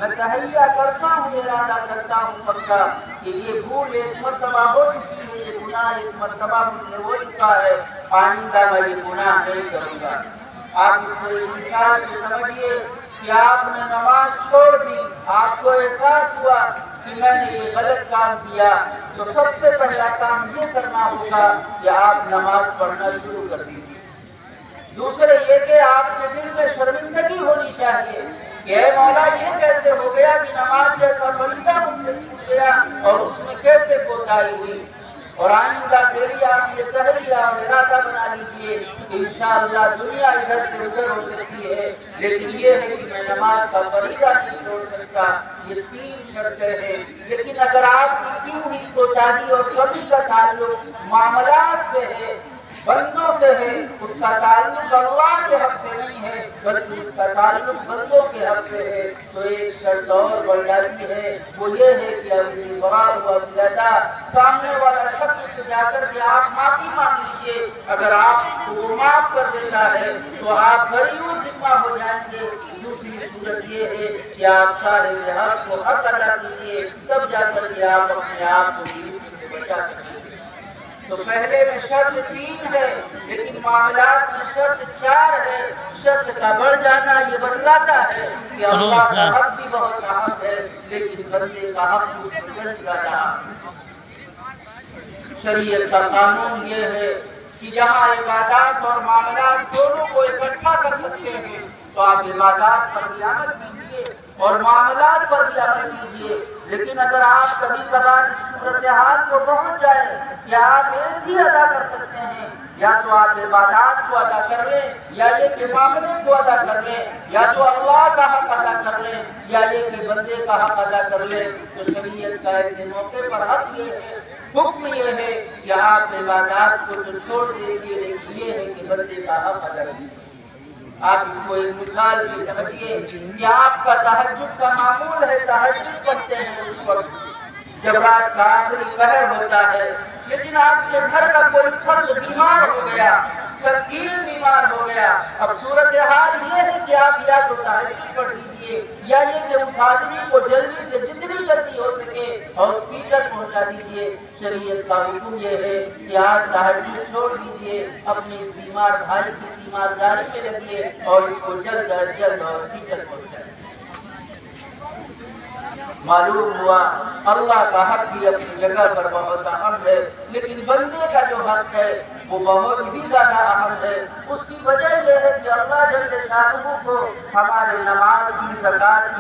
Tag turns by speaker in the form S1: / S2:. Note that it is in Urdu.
S1: میں تہیہ کرتا ہوں، ارادہ کرتا ہوں پکا کہ یہ بھول ایک مرتبہ ہو چکی ہے، یہ گناہ ایک مرتبہ مجھ سے ہو چکا ہے، آئندہ میں یہ گناہ نہیں کروں گا۔ آپ اس کو ایک مثال سے سمجھیے کہ آپ نے نماز چھوڑ دی، آپ کو احساس ہوا کہ میں نے یہ غلط کام کیا، تو سب سے پہلا کام یہ کرنا ہوگا کہ آپ نماز پڑھنا شروع کر دیجیے۔ دوسرے یہ کہ آپ کے دل میں شرمندگی ہونی چاہیے کہ اے مولا یہ کیسے ہو گیا کہ نماز جیسا فریضہ مجھ سے چھوٹ گیا اور اس میں کیسے کوتاہی ہوئی، اور آئندہ تیری آپ یہ تہیہ اور ارادہ بنا لیجیے کہ انشاءاللہ دنیا ادھر سے ادھر ہو سکتی ہے، لیکن یہ ہے کہ میں نماز کا فریضہ نہیں چھوڑ سکتا۔ یہ 3 شرطیں ہیں، لیکن اگر آپ کی کی ہوئی کوتاہی اور کمی کا تعلق معاملات سے ہے، بندوں سے ہے، اس کا تعلق اللہ کے حق سے نہیں ہے بلکہ اس کا تعلق بندوں کے حق سے ہے، تو ایک شرط اور بڑھ جاتی ہے، وہ یہ ہے کہ ابھی برار ہوا زیادہ سامنے والا شخص سے جا کر کے آپ معافی مانگ لیجیے۔ اگر آپ کو وہ معاف کر دیتا ہے تو آپ بریء ذمہ ہو جائیں گے۔ دوسری صورت یہ ہے کہ آپ سارے حق کو حق ادا کیجیے، تب جا کر کے آپ اپنے آپ کو گرفت سے بچا سکیں گے۔ تو پہلے میں شرط 3 ہے، لیکن معاملات میں شرط 4 ہے۔ شرط کا بڑھ جانا یہ بتلاتا ہے کہ اللہ کا حق بھی بہت اہم ہے، لیکن بندے کا حق بھی بہت زیادہ اہم ہے۔ شریعت کا قانون یہ ہے کہ جہاں عبادات اور معاملات دونوں کو اکٹھا کر سکتے ہیں تو آپ عبادات پر بھی عمل کیجیے اور معاملات پر بھی عمل کیجیے، لیکن اگر آپ کبھی کبھار اس صورتحال کو پہنچ جائیں کہ آپ ایک ہی ادا کر سکتے ہیں، یا تو آپ عبادات کو ادا کر لیں، یا یہ کہ معاملے کو ادا کر لیں، یا تو اللہ کا حق ادا کر لیں، یا یہ کہ بندے کا حق ادا کر لیں، تو شریعت کا ایسے موقع پر حق یہ ہے، حکم یہ ہے کہ آپ عبادات کو تو چھوڑ دیجیے، لیکن یہ ہے کہ بندے کا حق ادا کیجیے۔ آپ اس کو ایک مثال سے سمجھیے کہ آپ کا تہجد کا معمول ہے، تہجد پڑھتے ہیں اس وقت جب رات کا آخری پہر ہوتا ہے، لیکن آپ کے گھر کا کوئی فرد بیمار ہو گیا، سنگین بیمار ہو گیا۔ اب صورتحال یہ ہے کہ آپ یا تو تہجد پڑھ لیجیے، یا یہ کہ اس آدمی کو جلدی سے جتنی جلدی ہو سکے ہاسپٹل پہنچا دیجیے۔ شریعت کا حکم یہ ہے کہ آج تہجد چھوڑ دیجیے، اپنے اس بیمار بھائی کی تیمارداری میں لگیے اور اس کو جلد از جلد ہاسپٹل پہنچائیے۔ معلوم ہوا اللہ کا حق بھی اپنی جگہ پر بہت اہم ہے، لیکن بندے کا جو حق ہے وہ بہت ہی زیادہ اہم ہے۔ اس کی وجہ یہ ہے کہ اللہ جل شانہ کو ہمارے نماز کی، زکوٰۃ کی